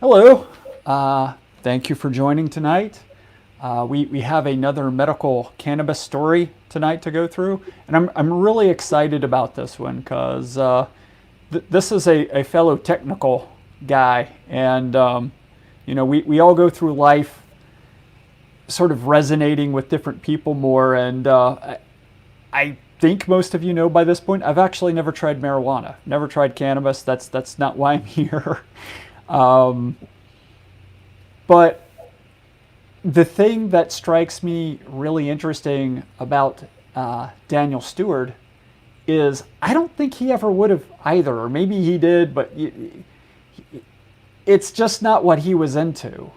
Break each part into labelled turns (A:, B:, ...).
A: Hello. Thank you for joining tonight. We have another medical cannabis story tonight to go through, and I'm really excited about this one because this is a fellow technical guy, and we all go through life sort of resonating with different people more, and I think most of you know by this point, I've actually never tried marijuana, never tried cannabis. That's not why I'm here. Um, but the thing that strikes me really interesting about Daniel Steward is I don't think he ever would have either, or maybe he did, but it's just not what he was into.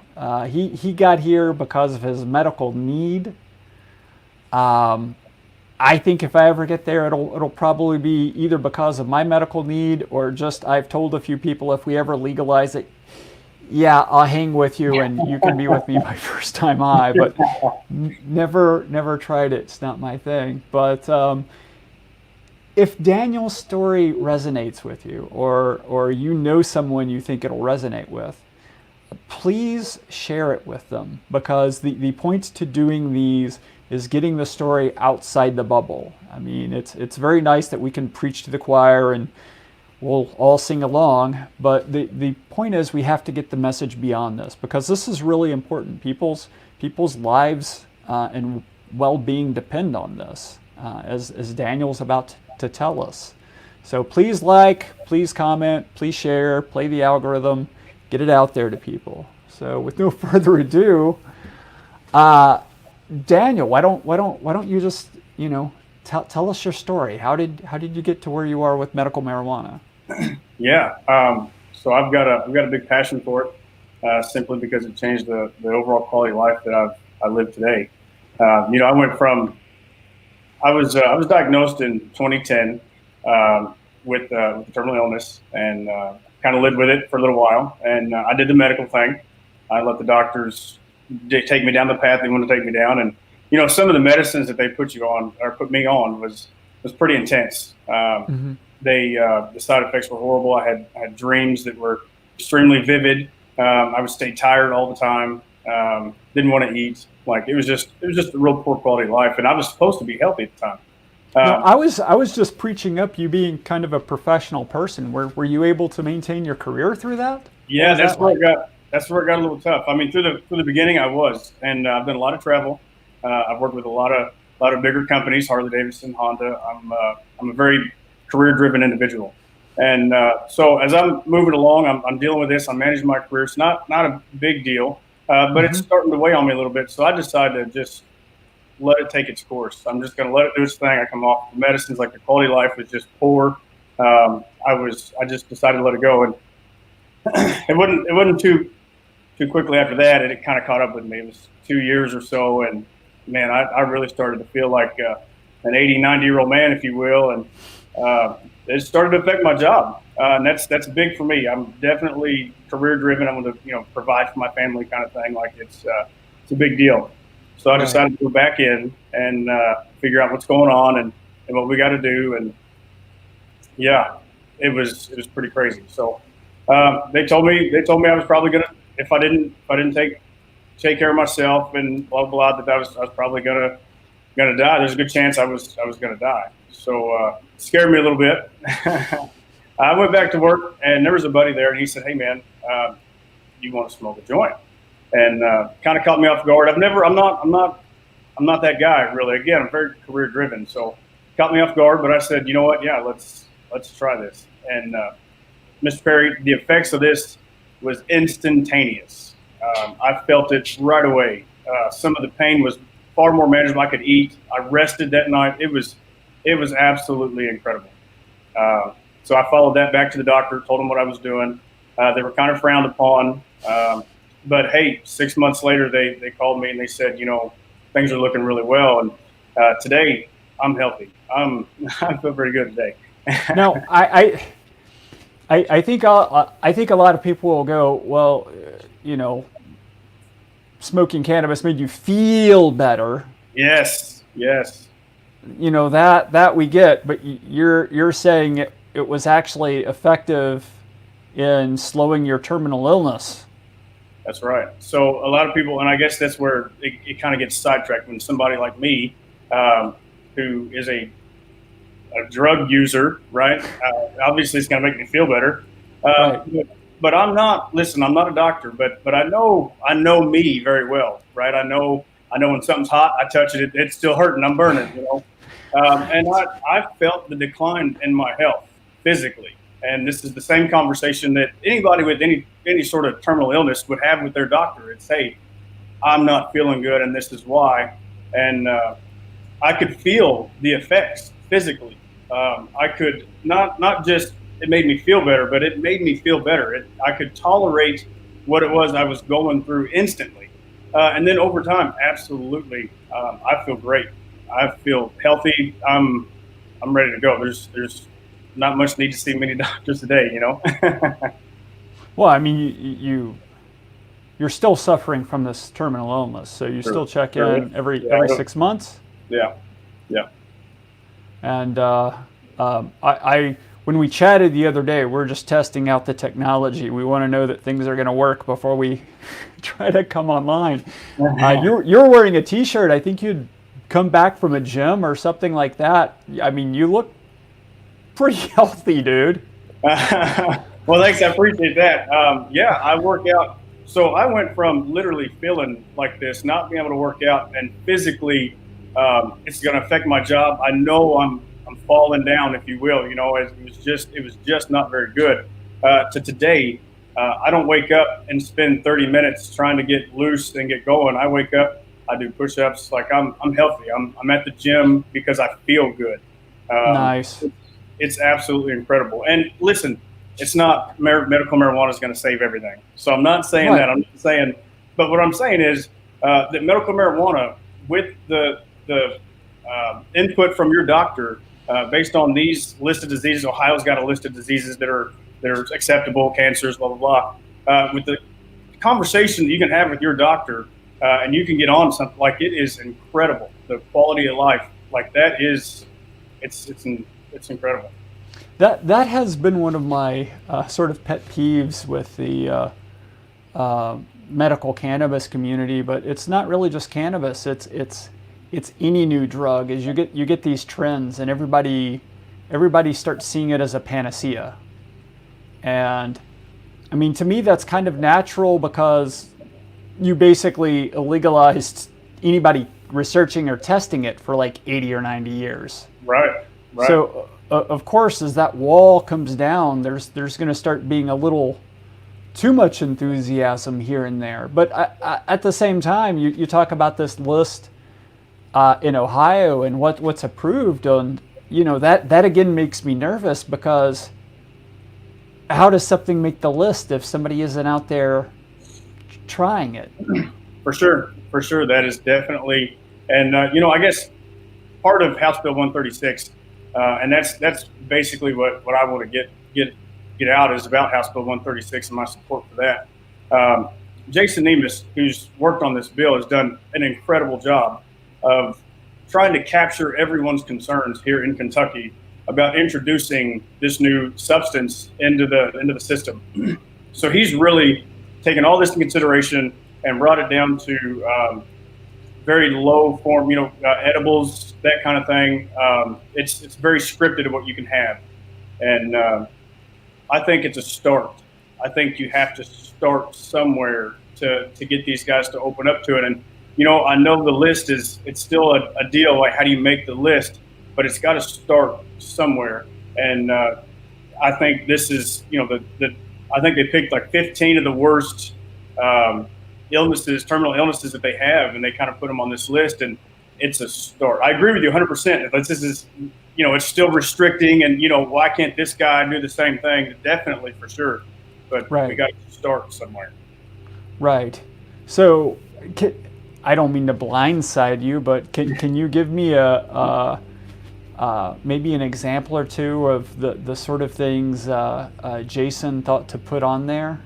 A: He got here because of his medical need. Um, I think if I ever get there, it'll probably be either because of my medical need or just I've told a few people if we ever legalize it, yeah, I'll hang with you and you can be with me my first time high. But never tried it. It's not my thing. But if Daniel's story resonates with you, or you know someone you think it'll resonate with, please share it with them because the point to doing these is getting the story outside the bubble. I mean, it's very nice that we can preach to the choir and we'll all sing along, but the point is we have to get the message beyond this because this is really important. People's lives and well-being depend on this, as Daniel's about to tell us. So please please comment, please share, play the algorithm, get it out there to people. So with no further ado, uh, Daniel, why don't you just tell us your story? How did you get to where you are with medical marijuana?
B: Yeah. So I've got a big passion for it, simply because it changed the overall quality of life that I live today. I went from I was diagnosed in 2010 with a terminal illness and kind of lived with it for a little while. And I did the medical thing. I let the doctors take me down the path they wanted to take me down. And some of the medicines that they put you on or put me on was pretty intense.
A: Mm-hmm.
B: The side effects were horrible. I had dreams that were extremely vivid. I would stay tired all the time. Didn't want to eat. Like it was just a real poor quality of life. And I was supposed to be healthy at the time.
A: No,
B: Um,
A: I was just preaching up you being kind of a professional person. Were you able to maintain your career through that? What
B: yeah,
A: was that like?
B: that's where it got a little tough. I mean, through the beginning, I was, and I've done a lot of travel. I've worked with a lot of bigger companies, Harley Davidson, Honda. I'm a very career driven individual, and so as I'm moving along, I'm dealing with this. I'm managing my career. It's not a big deal, but it's
A: Mm-hmm.
B: starting to weigh on me a little bit. So I decided to just let it take its course. I'm just going to let it do its thing. I come off the medicines, like the quality of life was just poor. I just decided to let it go, and it wasn't too quickly after that, and it kind of caught up with me. It was 2 years or so, and man, I really started to feel like an 80, 90-year-old man, if you will, and it started to affect my job, and that's big for me. I'm definitely career driven. I want to provide for my family, kind of thing. Like it's a big deal. So I
A: Right.
B: decided to go back in and figure out what's going on and what we got to do, and yeah, it was pretty crazy. So they told me I was probably gonna, if I didn't take care of myself and blah blah, that I was probably gonna die. There's a good chance I was gonna die. So it scared me a little bit. I went back to work, and there was a buddy there, and he said, "Hey man, you want to smoke a joint?" And kind of caught me off guard. I'm not that guy really. Again, I'm very career driven, so caught me off guard. But I said, you know what? Yeah, let's try this. And Mr. Perry, the effects of this was instantaneous. I felt it right away. Some of the pain was far more manageable. I could eat. I rested that night. It was absolutely incredible. So I followed that back to the doctor, told them what I was doing. They were kind of frowned upon. But hey, 6 months later, they called me and they said, things are looking really well. And today, I'm healthy. I feel pretty good today.
A: Now, I think a lot of people will go, well, you know, smoking cannabis made you feel better.
B: Yes, yes.
A: That we get, but you're saying it was actually effective in slowing your terminal illness.
B: That's right. So a lot of people, and I guess that's where it kind of gets sidetracked when somebody like me, who is a drug user, right? Obviously, it's going to make me feel better.
A: Right.
B: But I'm not. Listen, I'm not a doctor, but I know me very well, right? I know when something's hot, I touch it, it's still hurting. I'm burning, and I felt the decline in my health physically. And this is the same conversation that anybody with any sort of terminal illness would have with their doctor. It's, hey, I'm not feeling good, and this is why. And I could feel the effects physically. I could not just it made me feel better, but it made me feel better. I could tolerate what it was I was going through instantly, and then over time, absolutely, I feel great. I feel healthy. I'm ready to go. There's not much need to see many doctors today.
A: Well, I mean, you're still suffering from this terminal illness, so you
B: Sure.
A: still check
B: Sure.
A: in every
B: Yeah.
A: 6 months.
B: Yeah. Yeah.
A: And I when we chatted the other day, we're just testing out the technology. We want to know that things are going to work before we try to come online. You're wearing a T-shirt. I think you'd come back from a gym or something like that. I mean, you look pretty healthy, dude.
B: Well, thanks. I appreciate that. Yeah, I work out. So I went from literally feeling like this, not being able to work out, and physically, it's going to affect my job. I know I'm falling down, if you will. It was just not very good. To today, I don't wake up and spend 30 minutes trying to get loose and get going. I wake up, I do push-ups. Like I'm healthy. I'm at the gym because I feel good.
A: Nice.
B: It's absolutely incredible. And listen, it's not medical marijuana is going to save everything. So I'm not saying
A: Right.
B: that. I'm not saying, but what I'm saying is that medical marijuana, with the input from your doctor, based on these listed diseases, Ohio's got a list of diseases that are acceptable, cancers, blah blah blah. With the conversation that you can have with your doctor, and you can get on something like it is incredible. The quality of life, like that is, it's incredible.
A: That has been one of my sort of pet peeves with the medical cannabis community, but it's not really just cannabis. It's any new drug. Is you get these trends, and everybody starts seeing it as a panacea. And I mean, to me, that's kind of natural because you basically illegalized anybody researching or testing it for like 80 or 90 years.
B: Right. Right.
A: So, of course, as that wall comes down, there's going to start being a little too much enthusiasm here and there. But at the same time, you talk about this list in Ohio and what's approved, and that again makes me nervous because how does something make the list if somebody isn't out there trying it?
B: For sure, that is definitely, and I guess part of House Bill 136. And that's basically what I want to get out is about House Bill 136 and my support for that. Jason Nemus, who's worked on this bill, has done an incredible job of trying to capture everyone's concerns here in Kentucky about introducing this new substance into the system. So he's really taken all this into consideration and brought it down to very low form, edibles, that kind of thing. It's very scripted of what you can have. And I think it's a start. I think you have to start somewhere to get these guys to open up to it. And, I know the list it's still a deal. Like, how do you make the list? But it's got to start somewhere. And I think this is, I think they picked like 15 of the worst terminal illnesses that they have, and they kind of put them on this list, and it's a start. I agree with you 100%. This is, it's still restricting, and why can't this guy do the same thing? Definitely, for sure, but
A: Right.
B: We got to start somewhere.
A: Right. So, I don't mean to blindside you, but can you give me maybe an example or two of the sort of things Jason thought to put on there?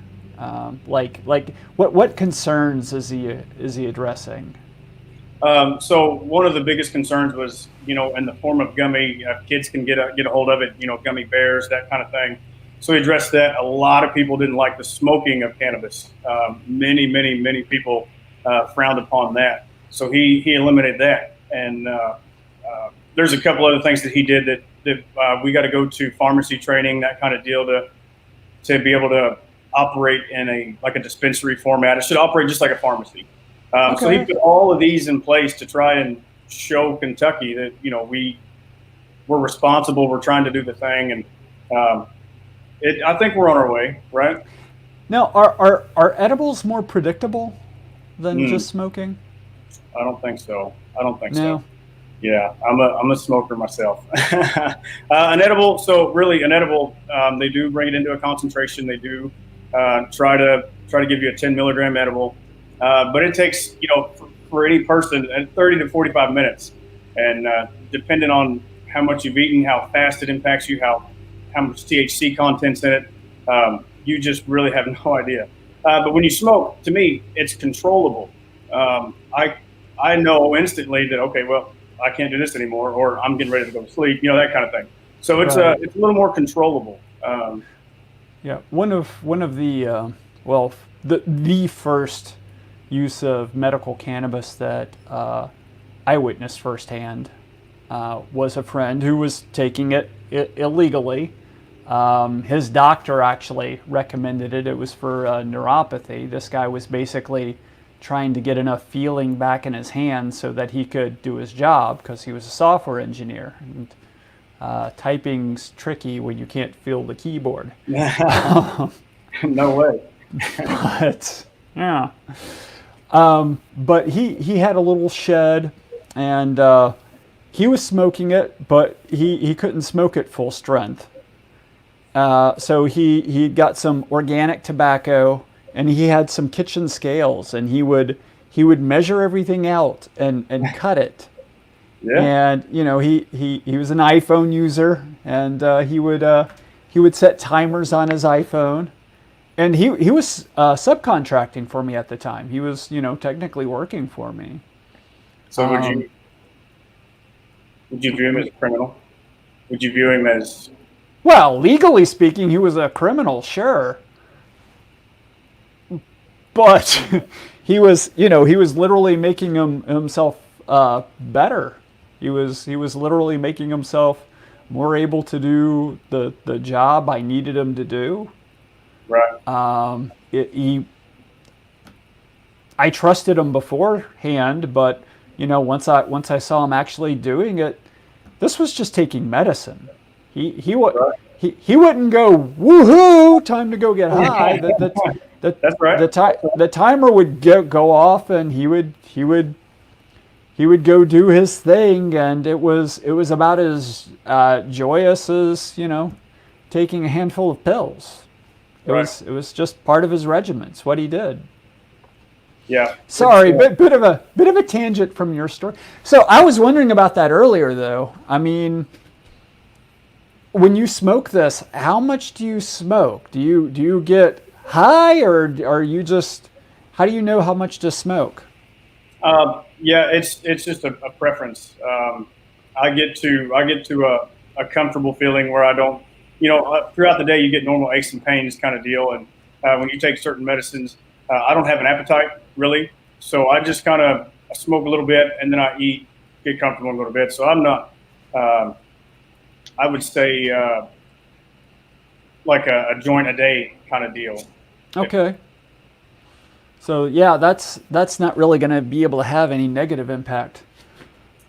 A: Like what concerns is he addressing?
B: So one of the biggest concerns was, in the form of gummy, kids can get a hold of it, gummy bears, that kind of thing. So he addressed that. A lot of people didn't like the smoking of cannabis. Many people frowned upon that. So he eliminated that. And there's a couple other things that he did that we got to go to pharmacy training, that kind of deal, to be able to operate in a dispensary format. It should operate just like a pharmacy. So he put all of these in place to try and show Kentucky that, we're responsible. We're trying to do the thing. And I think we're on our way, right?
A: Now, are edibles more predictable than just smoking?
B: I don't think so.
A: No.
B: So. Yeah, I'm a smoker myself. An edible, they do bring it into a concentration. They do try to give you a 10 milligram edible, but it takes for any person 30 to 45 minutes, and depending on how much you've eaten, how fast it impacts you, how much THC content's in it, you just really have no idea. But when you smoke, to me, it's controllable. I know instantly that, okay, well, I can't do this anymore, or I'm getting ready to go to sleep, that kind of thing. So it's a little more controllable.
A: Yeah, one of the the first use of medical cannabis that I witnessed firsthand was a friend who was taking it illegally. His doctor actually recommended it. It was for neuropathy. This guy was basically trying to get enough feeling back in his hands so that he could do his job, because he was a software engineer. And typing's tricky when you can't feel the keyboard.
B: No way.
A: But yeah. But he had a little shed, and he was smoking it, but he couldn't smoke it full strength. So he got some organic tobacco, and he had some kitchen scales, and he would measure everything out and cut it. Yeah. And he was an iPhone user, and he would set timers on his iPhone, and he was subcontracting for me at the time. He was technically working for me.
B: So would you view him as a criminal? Would you view him as?
A: Well, legally speaking, he was a criminal, sure. But he was literally making himself better. He was literally making himself more able to do the job I needed him to do.
B: Right.
A: I trusted him beforehand, but once I saw him actually doing it, this was just taking medicine. He wouldn't go, woohoo, time to go get high.
B: That's right.
A: The timer would go off, and he would go do his thing, and it was about as joyous as taking a handful of pills. It was just part of his regimen. It's what he did.
B: Yeah.
A: Sorry, bit of a tangent from your story. So I was wondering about that earlier, though. I mean, when you smoke this, how much do you smoke? Do you get high, or are you just? How do you know how much to smoke?
B: Yeah, it's just a preference. I get to a comfortable feeling where I don't, throughout the day you get normal aches and pains kind of deal, and when you take certain medicines, I don't have an appetite really, so I just kind of smoke a little bit, and then I eat, get comfortable a little bit. So I'm not. I would say like a joint a day kind of deal.
A: Okay. So yeah, that's not really going to be able to have any negative impact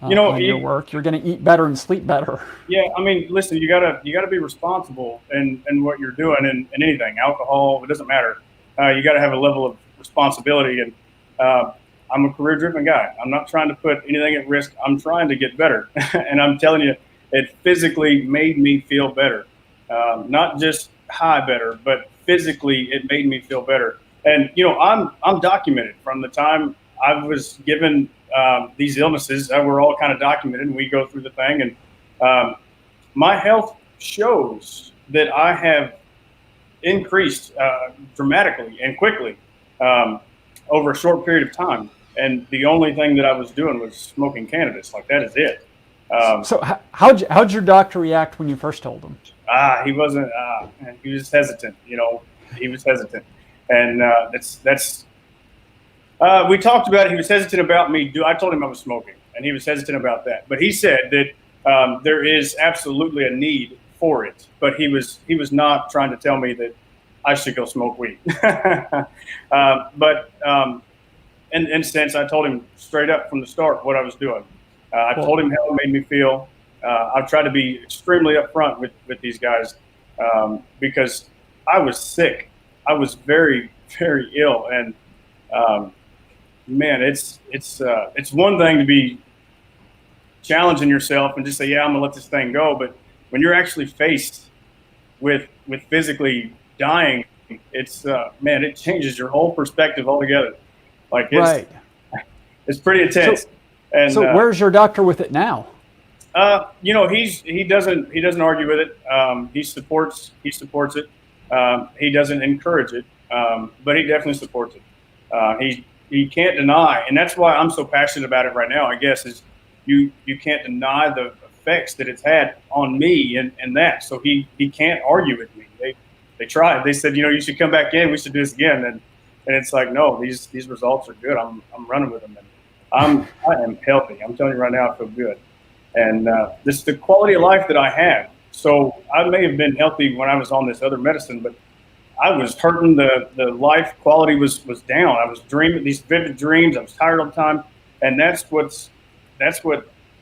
A: on your work. You're going to eat better and sleep better.
B: Yeah, I mean, listen, you gotta be responsible in what you're doing, and anything, alcohol, it doesn't matter. You got to have a level of responsibility, and I'm a career-driven guy. I'm not trying to put anything at risk. I'm trying to get better, and I'm telling you, it physically made me feel better. Not just high better, but physically it made me feel better. And I'm documented from the time I was given these illnesses. We're all kind of documented, and we go through the thing. And my health shows that I have increased dramatically and quickly over a short period of time. And the only thing that I was doing was smoking cannabis. Like, that is it.
A: So how'd your doctor react when you first told him?
B: He wasn't. He was hesitant. He was hesitant, and that's. We talked about it. He was hesitant about me. I told him I was smoking, and he was hesitant about that. But he said that there is absolutely a need for it. But he was not trying to tell me that I should go smoke weed. But in sense, I told him straight up from the start what I was doing. I told him how it made me feel. I've tried to be extremely upfront with these guys because I was sick. I was very, very ill, and man, it's one thing to be challenging yourself and just say, yeah, I'm gonna let this thing go. But when you're actually faced with physically dying, it's man, it changes your whole perspective altogether. Like it's pretty intense.
A: So where's your doctor with it now?
B: He doesn't argue with it. He supports it. He doesn't encourage it, but he definitely supports it. He can't deny, and that's why I'm so passionate about it right now, I guess, is you can't deny the effects that it's had on me and that. So he can't argue with me. They tried. They said, you should come back in. We should do this again. And it's like, no, these results are good. I'm running with them. And I am healthy. I'm telling you right now, I feel good. And this is the quality of life that I have. So I may have been healthy when I was on this other medicine, but I was hurting. The life quality was down. I was dreaming these vivid dreams. I was tired all the time. And that's what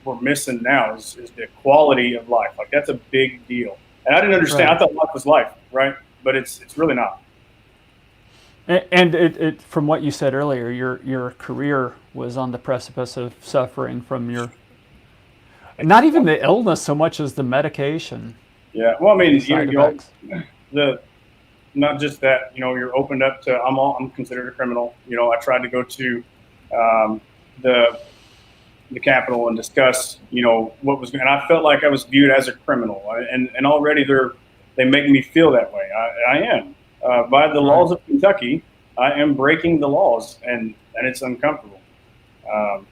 B: we're missing now is the quality of life. Like, that's a big deal. And I didn't understand. Right. I thought life was life, right? But it's really not.
A: And it from what you said earlier, your career was on the precipice of suffering from your, not even the illness so much as the medication.
B: Yeah. Well, I mean, not just that, you're opened up to, I'm considered a criminal. I tried to go to the Capitol and discuss, what was going on. I felt like I was viewed as a criminal, and already they make me feel that way. I am. By the laws of Kentucky, I am breaking the laws, and it's uncomfortable. I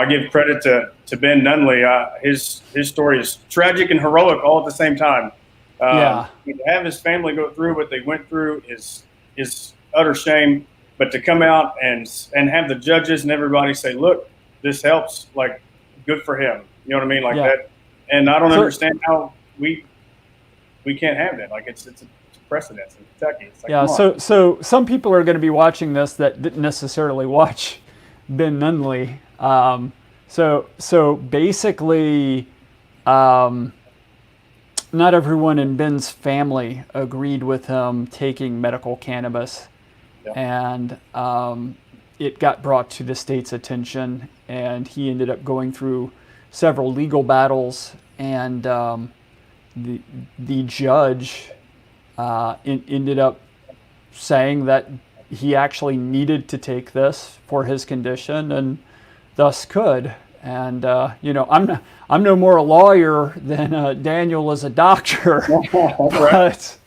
B: give credit to Ben Nunley. His story is tragic and heroic all at the same time. To have his family go through what they went through is utter shame. But to come out and have the judges and everybody say, "Look, this helps," like, good for him. You know what I mean? Like that. And I don't understand how we can't have that. Like, it's a precedent in Kentucky. It's like,
A: so some people are going to be watching this that didn't necessarily watch Ben Nunley. So basically, not everyone in Ben's family agreed with him taking medical cannabis, and it got brought to the state's attention, and he ended up going through several legal battles, and the judge ended up saying that he actually needed to take this for his condition, and thus could. And I'm no more a lawyer than Daniel is a doctor, but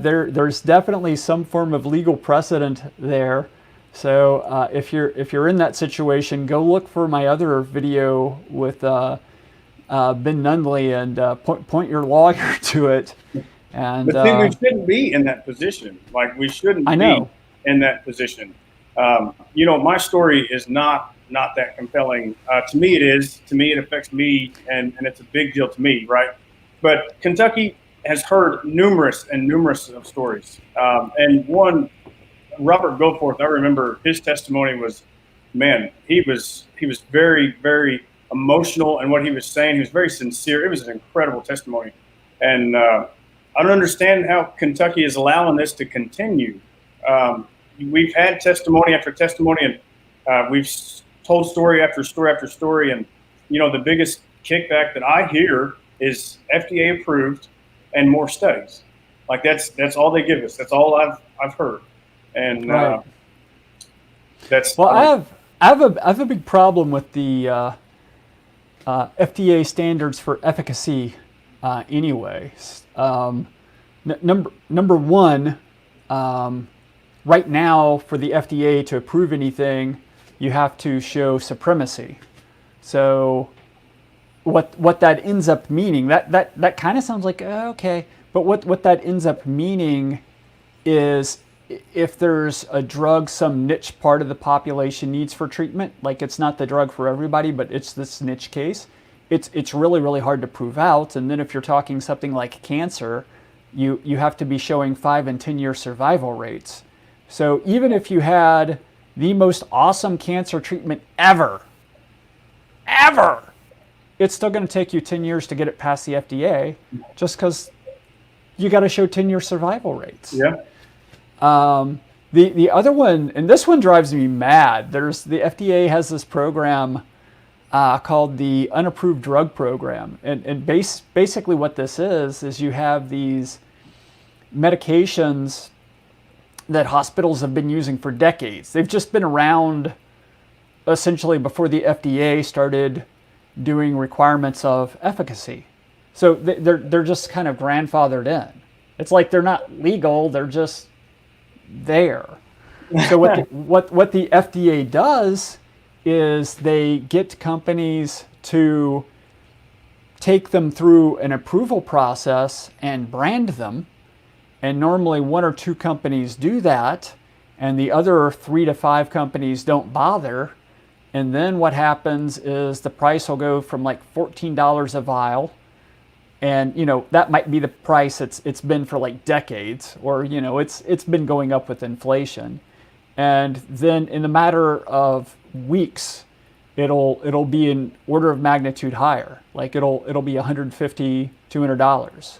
A: there's definitely some form of legal precedent there. So if you're in that situation, go look for my other video with Ben Nunley and point your lawyer to it. And
B: but see, we shouldn't be in that position. Like, we shouldn't be in that position. My story is not that compelling. To me, it is. To me, it affects me, and it's a big deal to me, right? But Kentucky has heard numerous of stories. And one, Robert Goforth, I remember his testimony was, man, he was very, very emotional, and what he was saying, he was very sincere. It was an incredible testimony. And I don't understand how Kentucky is allowing this to continue. We've had testimony after testimony, and we've told story after story after story. And, the biggest kickback that I hear is FDA approved and more studies. Like, that's all they give us. That's all I've heard. And that's,
A: well, I have a big problem with the FDA standards for efficacy anyways. Number one, right now, for the FDA to approve anything, you have to show supremacy. So what that ends up meaning, that kind of sounds like okay, but what that ends up meaning is if there's a drug some niche part of the population needs for treatment, like it's not the drug for everybody, but it's this niche case, it's really, really hard to prove out. And then if you're talking something like cancer, you have to be showing 5 and 10-year survival rates. So even if you had the most awesome cancer treatment ever, it's still going to take you 10 years to get it past the FDA, just because you got to show 10-year survival rates.
B: Yeah.
A: The other one, and this one drives me mad. The FDA has this program called the Unapproved Drug Program, and basically what this is you have these medications that hospitals have been using for decades. They've just been around essentially before the FDA started doing requirements of efficacy. So they're just kind of grandfathered in. It's like they're not legal, they're just there. So what the FDA does is they get companies to take them through an approval process and brand them. And normally 1 or 2 companies do that, and the other 3 to 5 companies don't bother. And then what happens is the price will go from like $14 a vial, and that might be the price it's been for like decades, or it's been going up with inflation. And then in a matter of weeks, it'll be an order of magnitude higher. Like it'll be $150, $200.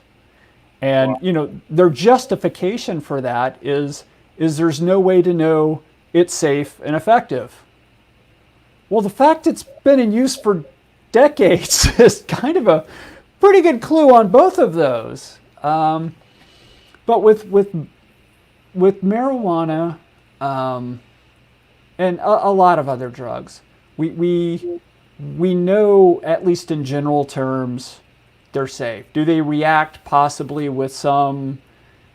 A: And their justification for that is there's no way to know it's safe and effective. Well, the fact it's been in use for decades is kind of a pretty good clue on both of those. But with marijuana and a lot of other drugs, we know, at least in general terms, they're safe. Do they react possibly with some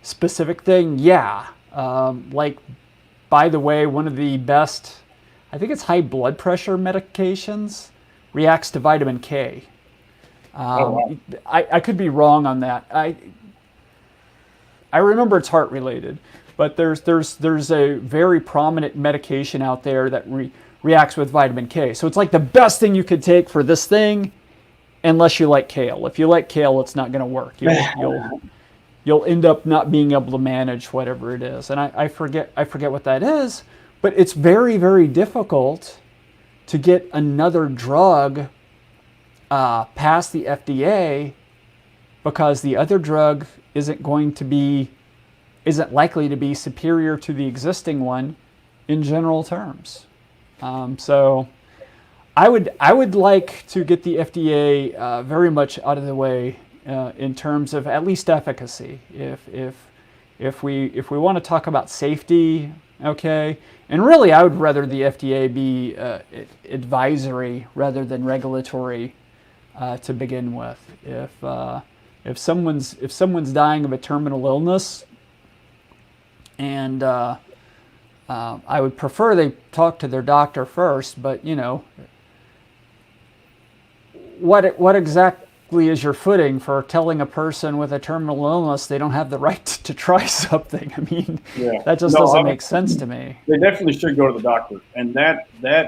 A: specific thing? Yeah. Like, by the way, one of the best, I think it's high blood pressure medications, reacts to vitamin K.
B: Wow.
A: I could be wrong on that. I remember it's heart related, but there's a very prominent medication out there that reacts with vitamin K. So it's like the best thing you could take for this thing, unless you like kale. If you like kale, it's not going to work. You'll end up not being able to manage whatever it is. And I forget what that is, but it's very, very difficult to get another drug past the FDA, because the other drug isn't likely to be superior to the existing one in general terms. So I would like to get the FDA very much out of the way in terms of at least efficacy. If we want to talk about safety, okay, and really I would rather the FDA be advisory rather than regulatory to begin with. If someone's dying of a terminal illness, and I would prefer they talk to their doctor first, but what exactly is your footing for telling a person with a terminal illness they don't have the right to try something? I mean, that just doesn't make sense to me.
B: They definitely should go to the doctor, and that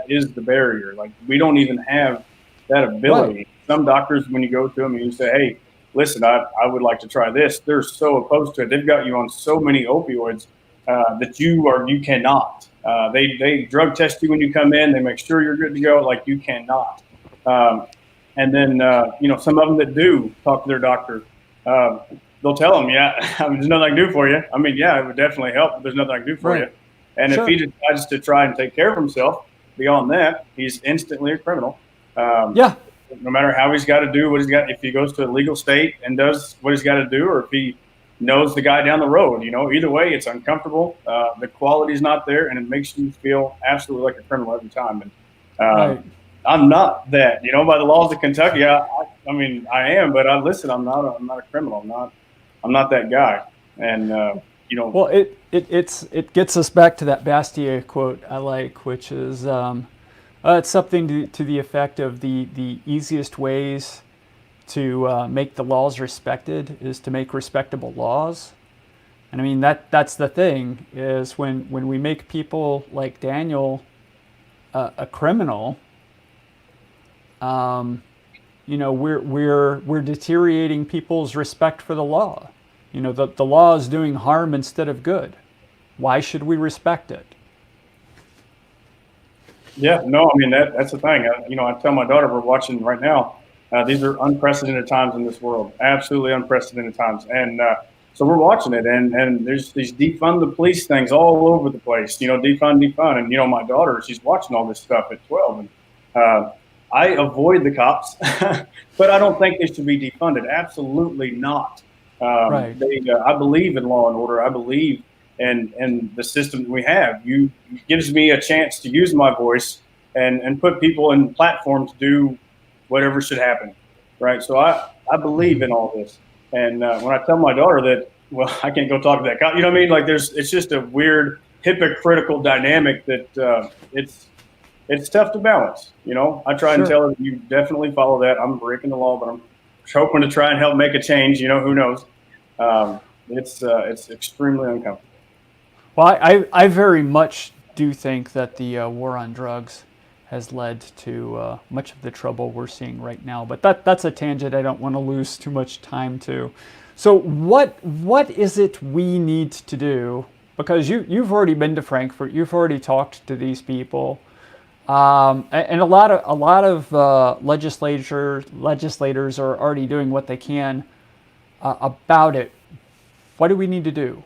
B: is the barrier. Like, we don't even have that ability. Right. Some doctors, when you go to them and you say, hey, listen, I would like to try this, they're so opposed to it. They've got you on so many opioids that you cannot. They drug test you when you come in. They make sure you're good to go. Like, you cannot. And then, some of them that do talk to their doctor, they'll tell them, there's nothing I can do for you. I mean, it would definitely help, but there's nothing I can do for you. And if he decides to try and take care of himself beyond that, he's instantly a criminal. No matter how he's got to do what he's got, if he goes to a legal state and does what he's got to do, or if he knows the guy down the road, either way, it's uncomfortable. The quality's not there, and it makes you feel absolutely like a criminal every time. And I'm not that, by the laws of Kentucky. I mean, I am, but I'm not a criminal. I'm not that guy. And
A: well, it gets us back to that Bastiat quote I like, which is a It's something to the effect of the easiest ways to make the laws respected is to make respectable laws. And I mean, that's the thing, is when we make people like Daniel a criminal, we're deteriorating people's respect for the law. The law is doing harm instead of good. Why should we respect it?
B: Yeah, no, I mean, that's the thing. I tell my daughter, we're watching right now. These are unprecedented times in this world, absolutely unprecedented times. And so we're watching it, and there's these defund the police things all over the place, defund. And, my daughter, she's watching all this stuff at 12. And I avoid the cops, but I don't think they should be defunded. Absolutely not.
A: Right.
B: I believe in law and order. I believe in the system that we have. It gives me a chance to use my voice and put people in platforms to do whatever should happen, right? So I believe in all this. And when I tell my daughter that, well, I can't go talk to that cop, you know what I mean? Like it's just a weird hypocritical dynamic that it's tough to balance. I try and tell her that you definitely follow that. I'm breaking the law, but I'm hoping to try and help make a change. Who knows? It's extremely uncomfortable.
A: Well, I very much do think that the war on drugs has led to much of the trouble we're seeing right now. But that's a tangent I don't want to lose too much time to. So what is it we need to do? Because you've already been to Frankfort, you've already talked to these people, and a lot of legislators are already doing what they can about it. What do we need to do?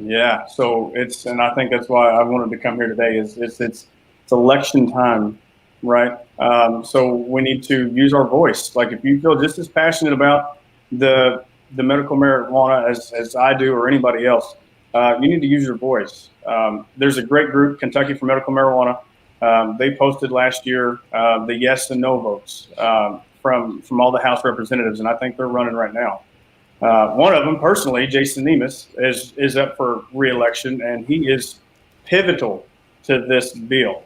B: Yeah, so and I think that's why I wanted to come here today. It's election time, right? So we need to use our voice. Like if you feel just as passionate about the medical marijuana as I do or anybody else, you need to use your voice. There's a great group, Kentucky for Medical Marijuana. They posted last year the yes and no votes from all the House representatives, and I think they're running right now. One of them, personally, Jason Nemus, is up for re-election, and he is pivotal to this bill.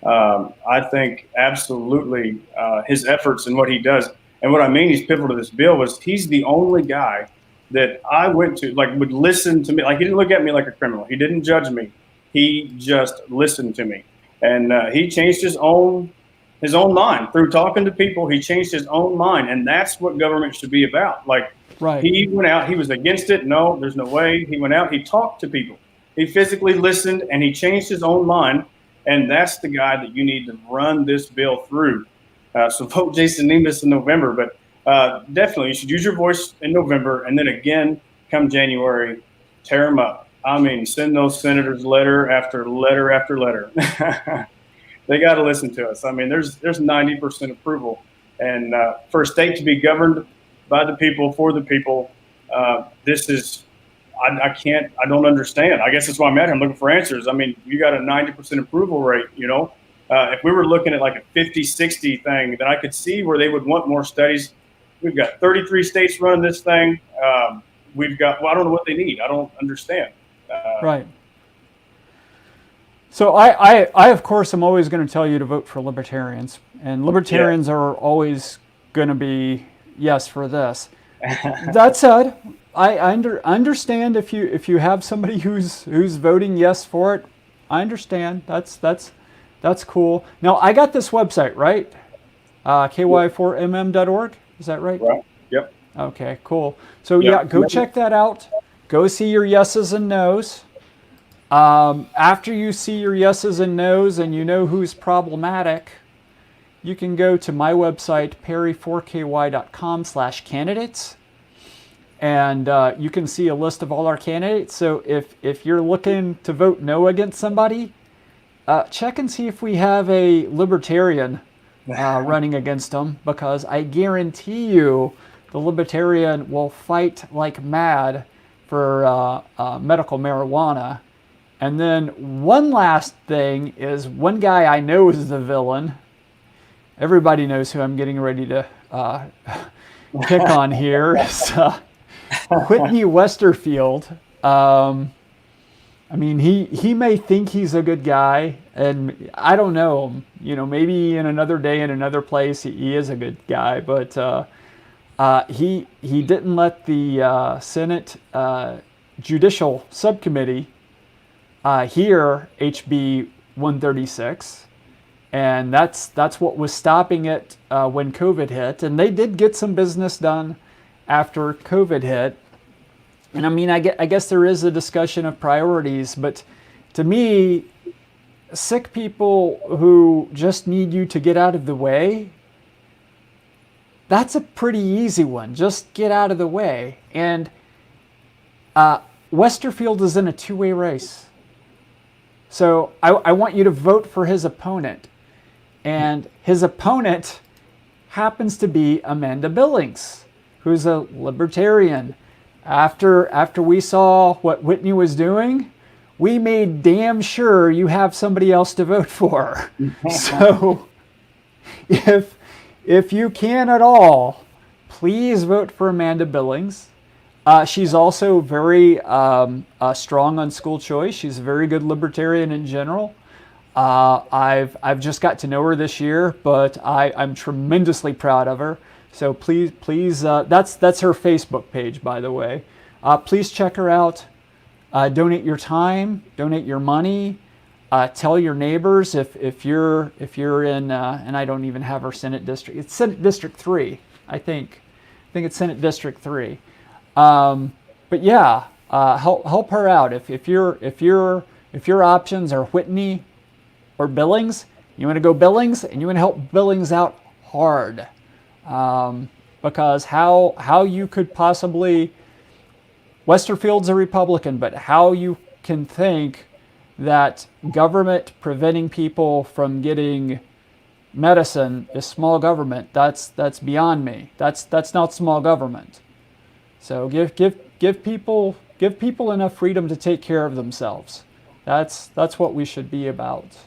B: I think absolutely his efforts and what he does, and what I mean he's pivotal to this bill was he's the only guy that I went to, would listen to me. Like, he didn't look at me like a criminal. He didn't judge me. He just listened to me. And he changed his own mind through talking to people. He changed his own mind, and that's what government should be about.
A: Right.
B: He went out. He was against it. No, there's no way. He went out. He talked to people. He physically listened, and he changed his own mind. And that's the guy that you need to run this bill through. So vote Jason Nemus in November. But definitely, you should use your voice in November, and then again, come January, tear them up. I mean, send those senators letter after letter after letter. They got to listen to us. I mean, there's 90% approval, and for a state to be governed by the people, for the people, this is, I don't understand. I guess that's why I'm at here. I'm looking for answers. I mean, you got a 90% approval rate, If we were looking at like a 50-60 thing, then I could see where they would want more studies. We've got 33 states running this thing. We've got, I don't know what they need. I don't understand.
A: Right. So I of course, am always going to tell you to vote for libertarians. And libertarians are always going to be yes for this. That said, I understand if you have somebody who's voting yes for it. I understand. That's cool. Now I got this website, right? ky4mm.org. Is that right?
B: Right. Yep.
A: Okay, cool. So go check that out. Go see your yeses and nos. After you see your yeses and nos and you know who's problematic, you can go to my website, perry4ky.com/candidates, and you can see a list of all our candidates. So if you're looking to vote no against somebody, check and see if we have a libertarian running against them, because I guarantee you the libertarian will fight like mad for medical marijuana. And then one last thing is, one guy I know is the villain. Everybody knows who I'm getting ready to pick on here. Is Whitney Westerfield. I mean, he may think he's a good guy, and I don't know him. Maybe in another day, in another place, he is a good guy. But he didn't let the Senate Judicial Subcommittee hear HB 136, and that's what was stopping it when COVID hit. And they did get some business done after COVID hit. And I mean, I guess there is a discussion of priorities, but to me, sick people who just need you to get out of the way, that's a pretty easy one. Just get out of the way. And Westerfield is in a two-way race. So I want you to vote for his opponent. And his opponent happens to be Amanda Billings, who's a libertarian. After we saw what Whitney was doing, we made damn sure you have somebody else to vote for. So if you can at all, please vote for Amanda Billings. She's also very strong on school choice. She's a very good libertarian in general. I've just got to know her this year, but I'm tremendously proud of her. So please, that's her Facebook page, by the way. Please check her out. Donate your time, donate your money. Tell your neighbors if you're in, and I don't even have her Senate district. It's Senate District 3, I think. I think it's Senate District 3. But yeah, help her out. If your options are Whitney or Billings, you want to go Billings, and you want to help Billings out hard. Because how you could possibly, Westerfield's a Republican, but how you can think that government preventing people from getting medicine is small government, that's beyond me. That's not small government. So give people enough freedom to take care of themselves. That's what we should be about.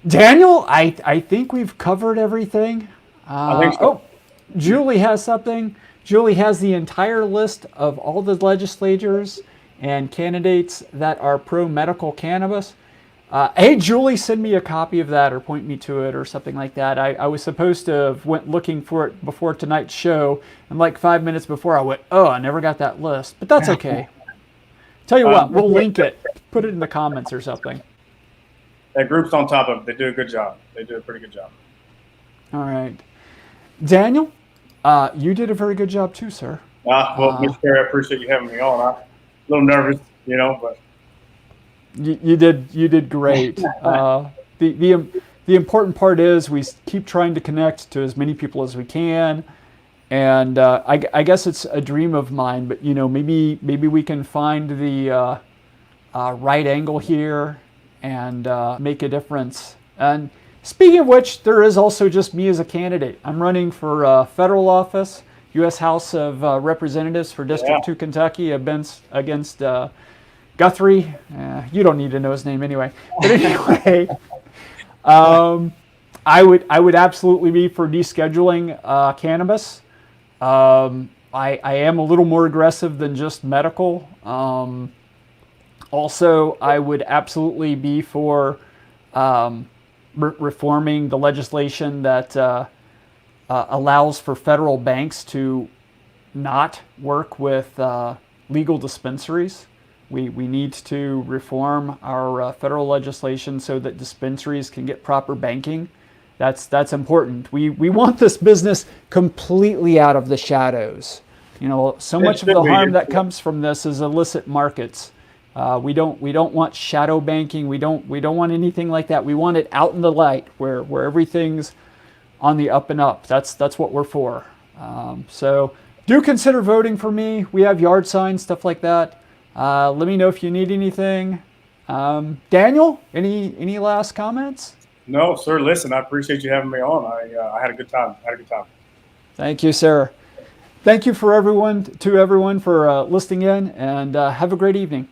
A: Daniel, I think we've covered everything.
B: I think so.
A: Oh, Julie has something. Julie has the entire list of all the legislators and candidates that are pro-medical cannabis. Hey, Julie, send me a copy of that or point me to it or something like that. I was supposed to have went looking for it before tonight's show, and like 5 minutes before I went, oh, I never got that list. But that's okay. Tell you what, we'll link it. Put it in the comments or something.
B: That group's on top of it. They do a good job. They do a pretty good job.
A: All right. Daniel, you did a very good job too, sir.
B: Well, Mr. Perry, I appreciate you having me on. I'm a little nervous, but
A: you did great. The important part is we keep trying to connect to as many people as we can, and I guess it's a dream of mine. But maybe we can find the right angle here and make a difference. And speaking of which, there is also just me as a candidate. I'm running for federal office, U.S. House of Representatives for District 2 Kentucky against Guthrie. You don't need to know his name anyway. But anyway, I would absolutely be for descheduling cannabis. I am a little more aggressive than just medical. Also, I would absolutely be for reforming the legislation that allows for federal banks to not work with legal dispensaries. We need to reform our federal legislation so that dispensaries can get proper banking. That's important. We want this business completely out of the shadows. So much of the harm that comes from this is illicit markets. We don't want shadow banking. We don't want anything like that. We want it out in the light where everything's on the up and up. That's what we're for. So do consider voting for me. We have yard signs, stuff like that. Let me know if you need anything. Daniel, any last comments?
B: No, sir. Listen, I appreciate you having me on. I had a good time.
A: Thank you, sir. Thank you to everyone for listening in, and have a great evening.